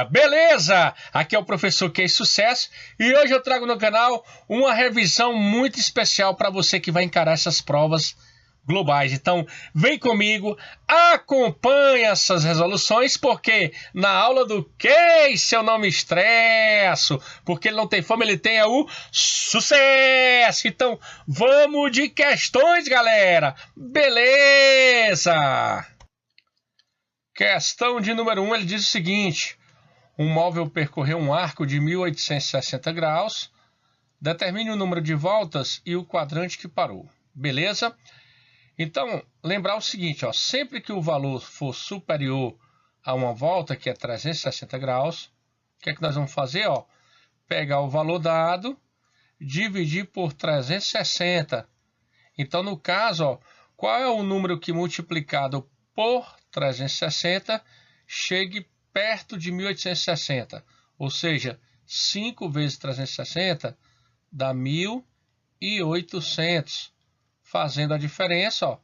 galera, beleza? Aqui é o professor Key Sucesso e hoje eu trago no canal uma revisão muito especial para você que vai encarar essas provas globais. Então vem comigo, acompanha essas resoluções, porque na aula do Case eu não me estresso, porque ele não tem fome, ele tem o sucesso. Então vamos de questões, galera, beleza? Questão de número 1, ele diz o seguinte: um móvel percorreu um arco de 1860 graus, determine o número de voltas e o quadrante que parou. Beleza? Então, lembrar o seguinte, ó, sempre que o valor for superior a uma volta, que é 360 graus, o que é que nós vamos fazer? Ó, pegar o valor dado, dividir por 360. Então, no caso, ó, qual é o número que multiplicado por 360 chegue perto de 1860? Ou seja, 5 vezes 360 dá 1.800. Fazendo a diferença, ó,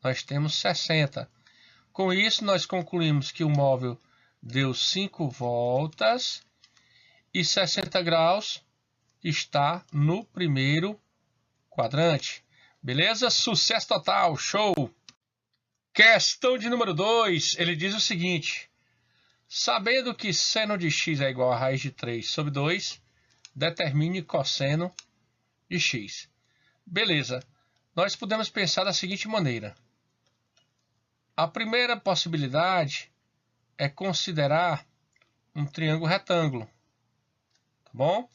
nós temos 60. Com isso, nós concluímos que o móvel deu 5 voltas e 60 graus está no primeiro quadrante. Beleza? Sucesso total, show! Questão de número 2, ele diz o seguinte: sabendo que seno de x é igual a raiz de 3 sobre 2, determine cosseno de x. Beleza, nós podemos pensar da seguinte maneira. A primeira possibilidade é considerar um triângulo retângulo, tá bom?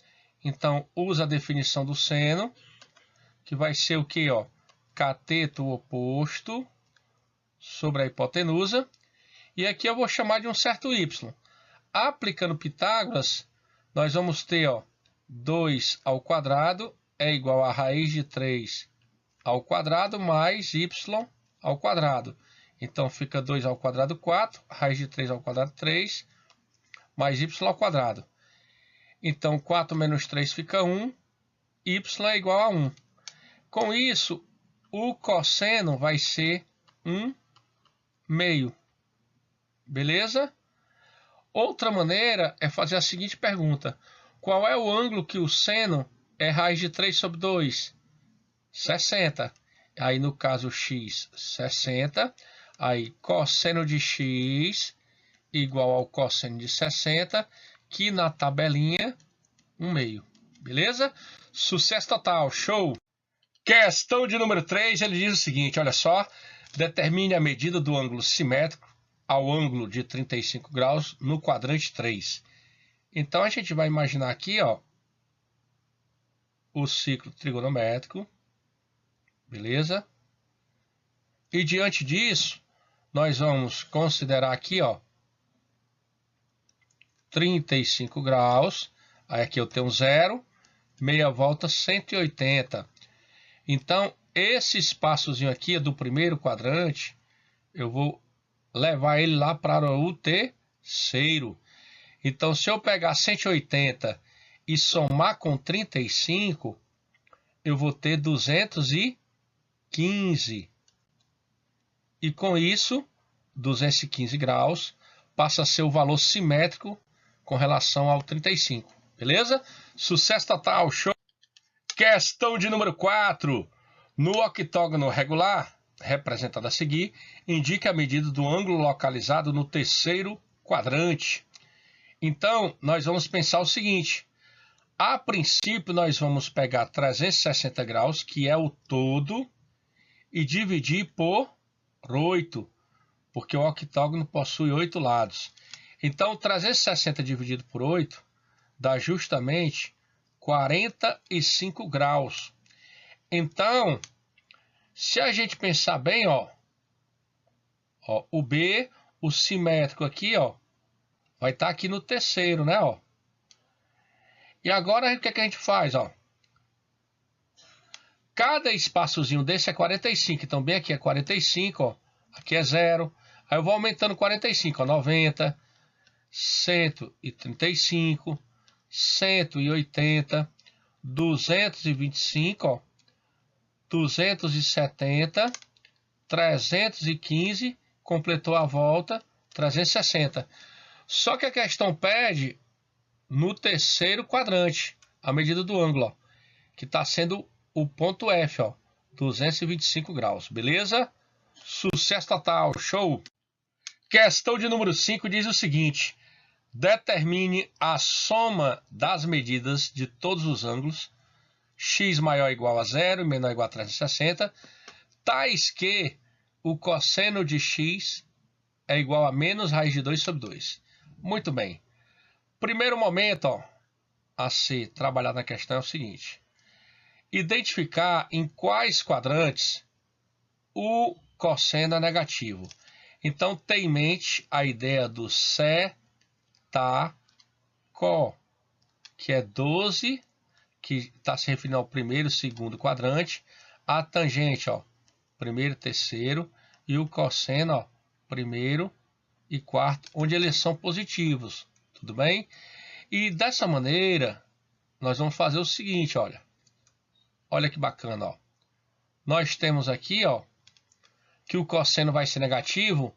Então, usa a definição do seno, que vai ser o que, ó? Cateto oposto sobre a hipotenusa, e aqui eu vou chamar de um certo y. Aplicando Pitágoras, nós vamos ter, ó, 2 ao quadrado é igual a raiz de 3 ao quadrado mais y ao quadrado. Então fica 2 ao quadrado 4, raiz de 3 ao quadrado 3, mais y ao quadrado. Então 4 menos 3 fica 1, y é igual a 1. Com isso, o cosseno vai ser 1 meio. Beleza? Outra maneira é fazer a seguinte pergunta: qual é o ângulo que o seno é raiz de 3 sobre 2? 60. Aí no caso x, 60. Aí cosseno de x igual ao cosseno de 60, que na tabelinha 1 meio. Beleza? Sucesso total, show! Questão de número 3, ele diz o seguinte, olha só: determine a medida do ângulo simétrico ao ângulo de 35 graus no quadrante 3. Então a gente vai imaginar aqui, ó, o ciclo trigonométrico, beleza? E diante disso, nós vamos considerar aqui, ó, 35 graus, aí aqui eu tenho 0, meia volta 180. Então, esse espaçozinho aqui é do primeiro quadrante, eu vou levar ele lá para o terceiro. Então, se eu pegar 180 e somar com 35, eu vou ter 215. E com isso, 215 graus passa a ser o valor simétrico com relação ao 35. Beleza? Sucesso total, show! Questão de número 4. No octógono regular, representado a seguir, indique a medida do ângulo localizado no terceiro quadrante. Então, nós vamos pensar o seguinte. A princípio, nós vamos pegar 360 graus, que é o todo, e dividir por 8, porque o octógono possui 8 lados. Então, 360 dividido por 8 dá justamente 45 graus. Então, se a gente pensar bem, ó, o B, o simétrico aqui, ó, vai estar aqui no terceiro, né, ó. E agora, o que é que a gente faz, ó? Cada espaçozinho desse é 45, então bem aqui é 45, ó, aqui é 0. Aí eu vou aumentando 45, ó, 90, 135, 180, 225, ó, 270, 315, completou a volta, 360. Só que a questão pede no terceiro quadrante, a medida do ângulo, ó, que está sendo o ponto F, ó, 225 graus, beleza? Sucesso total, show! Questão de número 5 diz o seguinte: determine a soma das medidas de todos os ângulos, x maior ou igual a 0 e menor ou igual a 360, tais que o cosseno de x é igual a menos raiz de 2 sobre 2. Muito bem. Primeiro momento, ó, a ser trabalhado na questão é o seguinte: identificar em quais quadrantes o cosseno é negativo. Então, tenha em mente a ideia do setaco, que é 12, que está se referindo ao primeiro e segundo quadrante, a tangente, ó, primeiro e terceiro, e o cosseno, ó, primeiro e quarto, onde eles são positivos, tudo bem? E dessa maneira, nós vamos fazer o seguinte, olha que bacana, ó. Nós temos aqui, ó, que o cosseno vai ser negativo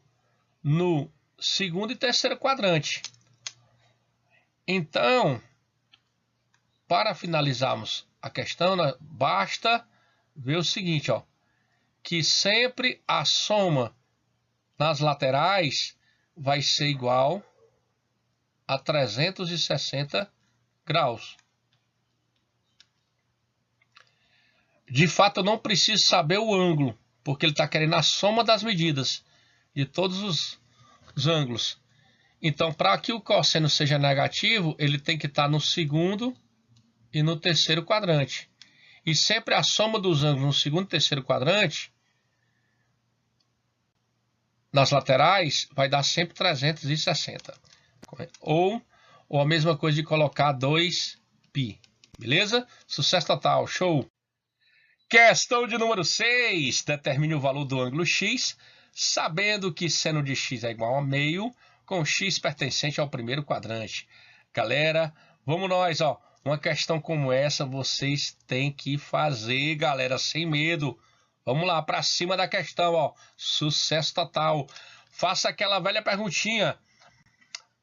no segundo e terceiro quadrante. Então, para finalizarmos a questão, basta ver o seguinte, ó, que sempre a soma nas laterais vai ser igual a 360 graus. De fato, eu não preciso saber o ângulo, porque ele está querendo a soma das medidas de todos os ângulos. Então, para que o cosseno seja negativo, ele tem que estar no segundo e no terceiro quadrante. E sempre a soma dos ângulos no segundo e terceiro quadrante, nas laterais, vai dar sempre 360. Ou a mesma coisa de colocar 2π. Beleza? Sucesso total, show! Questão de número 6. Determine o valor do ângulo x, sabendo que seno de x é igual a meio, com x pertencente ao primeiro quadrante. Galera, vamos nós, ó. Uma questão como essa vocês têm que fazer, galera, sem medo. Vamos lá, para cima da questão, ó. Sucesso total. Faça aquela velha perguntinha.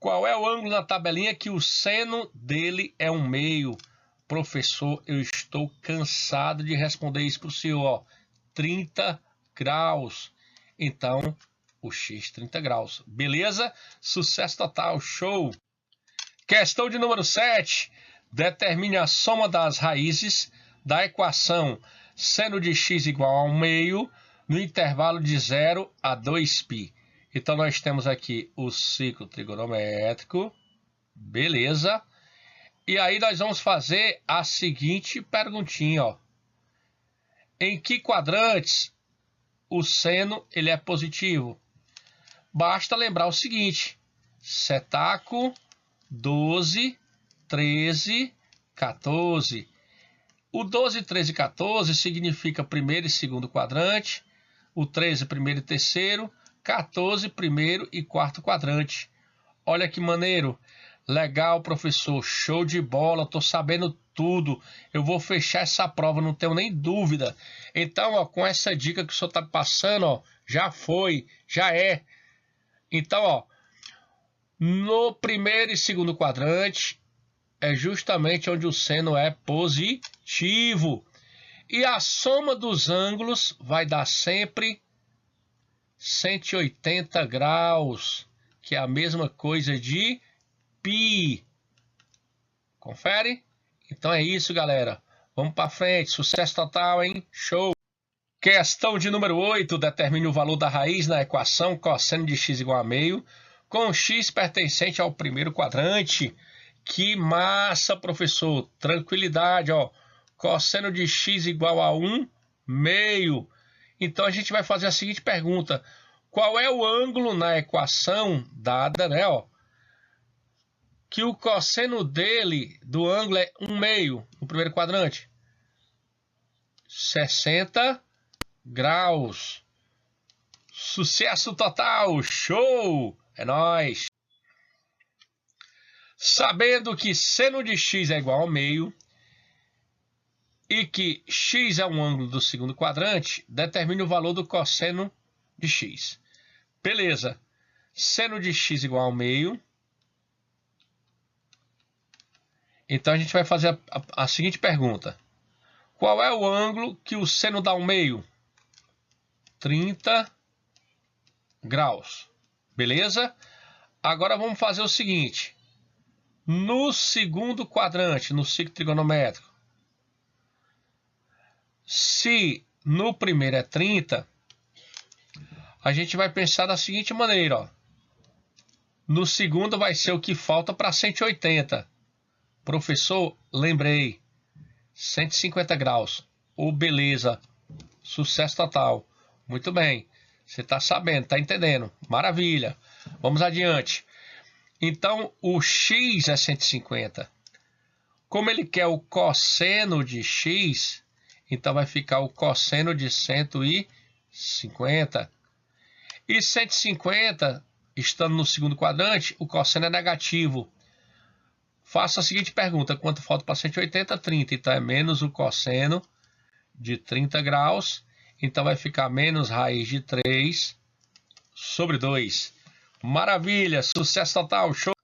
Qual é o ângulo na tabelinha que o seno dele é um meio? Professor, eu estou cansado de responder isso para o senhor, ó. 30 graus. Então, o x 30 graus. Beleza? Sucesso total, show! Questão de número 7. Determine a soma das raízes da equação seno de x igual a 1 meio no intervalo de 0 a 2π. Então, nós temos aqui o ciclo trigonométrico. Beleza? E aí, nós vamos fazer a seguinte perguntinha, ó. Em que quadrantes o seno ele é positivo? Basta lembrar o seguinte: setaco, 12, 13, 14. O 12, 13 e 14 significa primeiro e segundo quadrante, o 13 primeiro e terceiro, 14 primeiro e quarto quadrante. Olha que maneiro. Legal, professor, show de bola, tô sabendo tudo. Eu vou fechar essa prova, não tenho nem dúvida. Então, ó, com essa dica que o senhor tá passando, ó, já foi, já é. Então, ó, no primeiro e segundo quadrante é justamente onde o seno é positivo. E a soma dos ângulos vai dar sempre 180 graus, que é a mesma coisa de π. Confere? Então é isso, galera. Vamos para frente. Sucesso total, hein? Show! Questão de número 8. Determine o valor da raiz na equação cosseno de x igual a meio, com x pertencente ao primeiro quadrante. Que massa, professor! Tranquilidade, ó. Cosseno de x igual a 1 meio. Então a gente vai fazer a seguinte pergunta: qual é o ângulo na equação dada, né, ó, que o cosseno dele, do ângulo, é 1 meio no primeiro quadrante? 60 graus. Sucesso total, show! É nóis! Sabendo que seno de x é igual ao meio e que x é um ângulo do segundo quadrante, determine o valor do cosseno de x. Beleza. Seno de x igual ao meio. Então a gente vai fazer a seguinte pergunta. Qual é o ângulo que o seno dá ao meio? 30 graus. Beleza? Agora vamos fazer o seguinte. No segundo quadrante, no ciclo trigonométrico, se no primeiro é 30, a gente vai pensar da seguinte maneira, ó. No segundo vai ser o que falta para 180. Professor, lembrei. 150 graus. Ô, beleza. Sucesso total. Muito bem. Você está sabendo, está entendendo. Maravilha. Vamos adiante. Então, o x é 150. Como ele quer o cosseno de x, então vai ficar o cosseno de 150. E 150, estando no segundo quadrante, o cosseno é negativo. Faça a seguinte pergunta. Quanto falta para 180? 30. Então, é menos o cosseno de 30 graus. Então, vai ficar menos raiz de 3 sobre 2. Maravilha! Sucesso total! Show!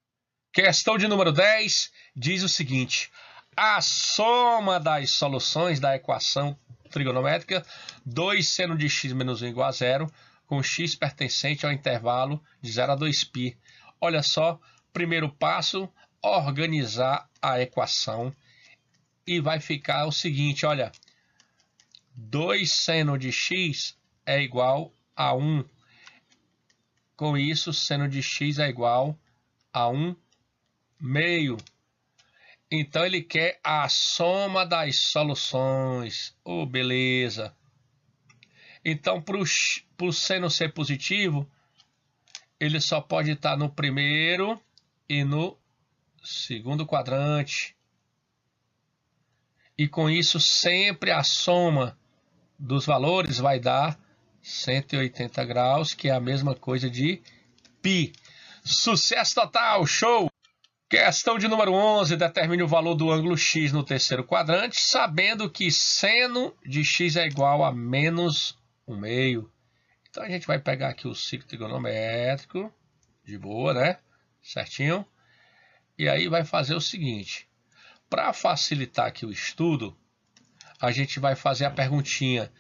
Questão de número 10 diz o seguinte. A soma das soluções da equação trigonométrica 2 seno de x menos 1 igual a 0, com x pertencente ao intervalo de 0 a 2π. Olha só, primeiro passo, organizar a equação. E vai ficar o seguinte, olha. 2 seno de x é igual a 1. Com isso, seno de x é igual a 1 meio. Então, ele quer a soma das soluções. Oh, beleza. Então, para o seno ser positivo, ele só pode estar no primeiro e no segundo quadrante. E com isso, sempre a soma dos valores vai dar 180 graus, que é a mesma coisa de π. Sucesso total, show! Questão de número 11, determine o valor do ângulo x no terceiro quadrante, sabendo que seno de x é igual a menos 1 meio. Então a gente vai pegar aqui o ciclo trigonométrico, de boa, né? Certinho? E aí vai fazer o seguinte. Para facilitar aqui o estudo, a gente vai fazer a perguntinha.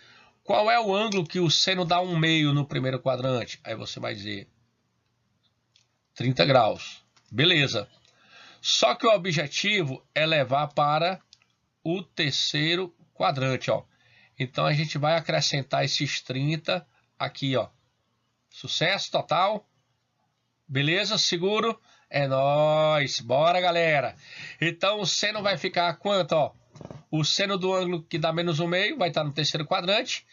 Qual é o ângulo que o seno dá 1 meio no primeiro quadrante? Aí você vai dizer 30 graus. Beleza. Só que o objetivo é levar para o terceiro quadrante, ó. Então a gente vai acrescentar esses 30 aqui, ó. Sucesso total. Beleza? Seguro? É nóis. Bora, galera. Então o seno vai ficar quanto, ó? O seno do ângulo que dá menos 1 meio vai estar no terceiro quadrante.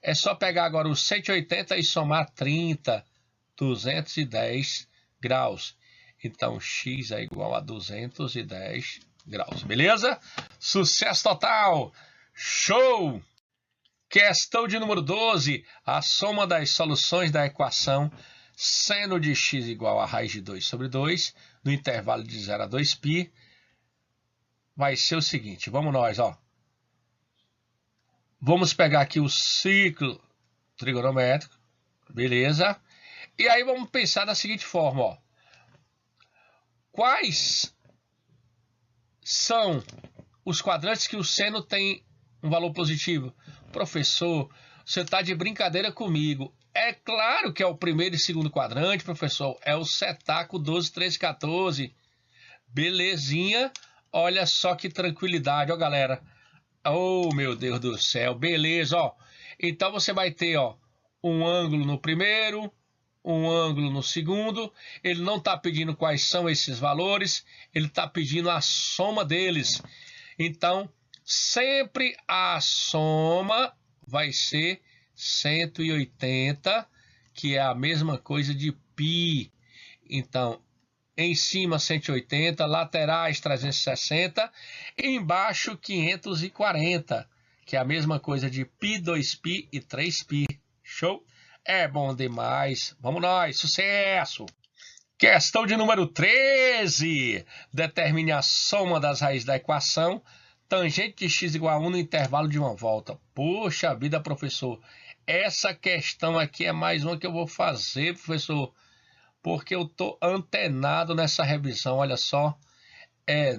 É só pegar agora os 180 e somar 30, 210 graus. Então, x é igual a 210 graus, beleza? Sucesso total! Show! Questão de número 12. A soma das soluções da equação seno de x igual a raiz de 2 sobre 2, no intervalo de 0 a 2π, vai ser o seguinte. Vamos nós, ó. Vamos pegar aqui o ciclo trigonométrico, beleza? E aí vamos pensar da seguinte forma, ó. Quais são os quadrantes que o seno tem um valor positivo? Professor, você está de brincadeira comigo. É claro que é o primeiro e segundo quadrante, professor. É o setaco 12, 13, 14. Belezinha. Olha só que tranquilidade, ó, galera. Oh, meu Deus do céu. Beleza, ó. Então você vai ter, ó, um ângulo no primeiro, um ângulo no segundo. Ele não está pedindo quais são esses valores, ele está pedindo a soma deles. Então, sempre a soma vai ser 180, que é a mesma coisa de π. Então, em cima 180, laterais 360, embaixo 540, que é a mesma coisa de π, 2π e 3π. Show? É bom demais. Vamos nós, sucesso! Questão de número 13. Determine a soma das raízes da equação tangente de x igual a 1 no intervalo de uma volta. Poxa vida, professor. Essa questão aqui é mais uma que eu vou fazer, professor, porque eu estou antenado nessa revisão. Olha só.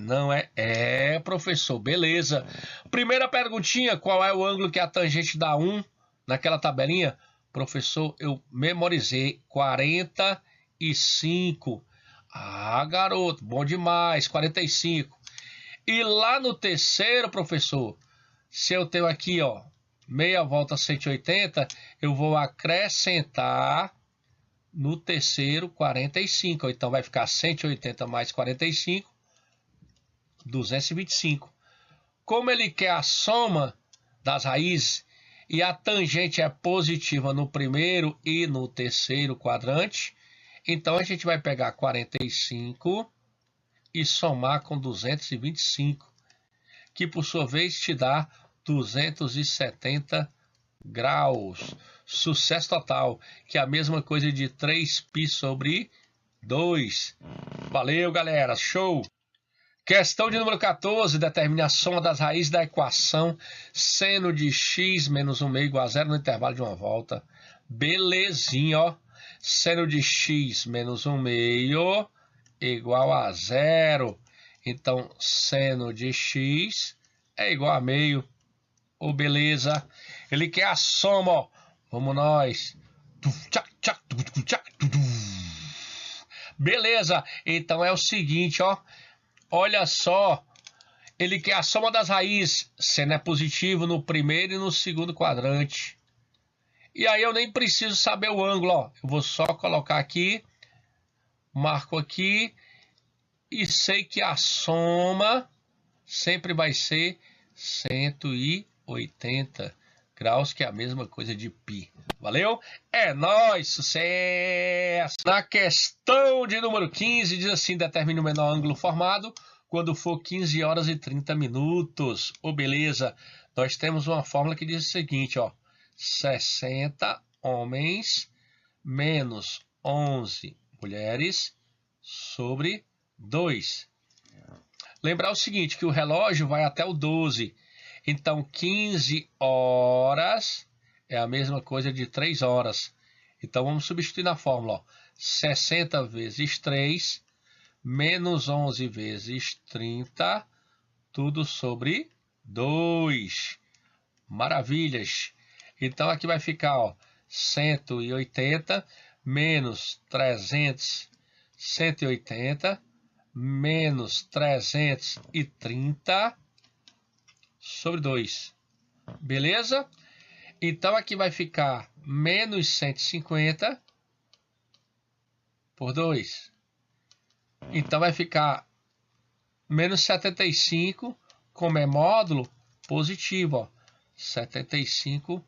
Não é? Professor, beleza. Primeira perguntinha, qual é o ângulo que é a tangente dá 1 naquela tabelinha? Professor, eu memorizei 45. Ah, garoto, bom demais, 45. E lá no terceiro, professor, se eu tenho aqui, ó, meia volta 180, eu vou acrescentar no terceiro 45. Então vai ficar 180 mais 45, 225. Como ele quer a soma das raízes e a tangente é positiva no primeiro e no terceiro quadrante, então a gente vai pegar 45 e somar com 225, que por sua vez te dá 270 graus. Sucesso total, que é a mesma coisa de 3π sobre 2. Valeu, galera, show! Questão de número 14, determine a soma das raízes da equação seno de x menos 1 meio igual a 0 no intervalo de uma volta. Belezinha, ó. Seno de x menos 1 meio igual a 0. Então, seno de x é igual a meio. Ô, beleza. Ele quer a soma, ó. Vamos nós. Beleza. Então, é o seguinte, ó. Olha só, ele quer a soma das raízes, seno é positivo no primeiro e no segundo quadrante. E aí eu nem preciso saber o ângulo, ó. Eu vou só colocar aqui, marco aqui e sei que a soma sempre vai ser 180 graus, que é a mesma coisa de π. Valeu? É nóis, sucesso! Na questão de número 15, diz assim, determine o menor ângulo formado quando for 15 horas e 30 minutos. Ô, beleza, nós temos uma fórmula que diz o seguinte, ó, 60 homens menos 11 mulheres sobre 2. Lembrar o seguinte, que o relógio vai até o 12, então 15 horas é a mesma coisa de 3 horas. Então vamos substituir na fórmula, ó, 60 vezes 3 menos 11 vezes 30, tudo sobre 2. Maravilhas! Então aqui vai ficar, ó, 180 menos 300, 180 menos 330 sobre 2. Beleza? Então aqui vai ficar menos 150 por 2. Então vai ficar menos 75, como é módulo positivo, ó, 75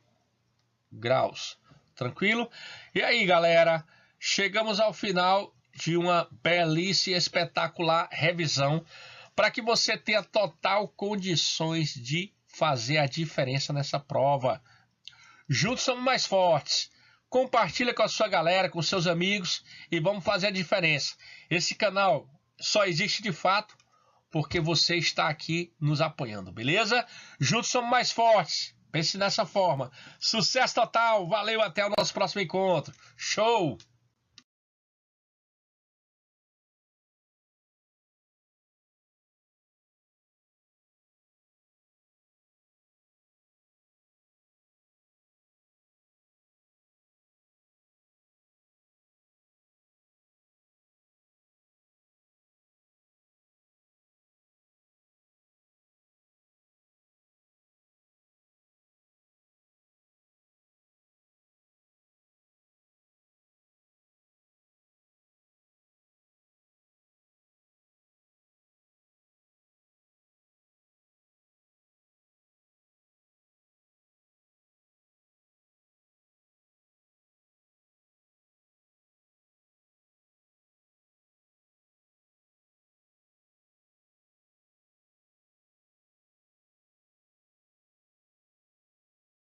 graus. Tranquilo? E aí, galera, chegamos ao final de uma belíssima e espetacular revisão para que você tenha total condições de fazer a diferença nessa prova. Juntos somos mais fortes. Compartilha com a sua galera, com seus amigos e vamos fazer a diferença. Esse canal só existe de fato porque você está aqui nos apoiando, beleza? Juntos somos mais fortes. Pense nessa forma. Sucesso total. Valeu, até o nosso próximo encontro. Show!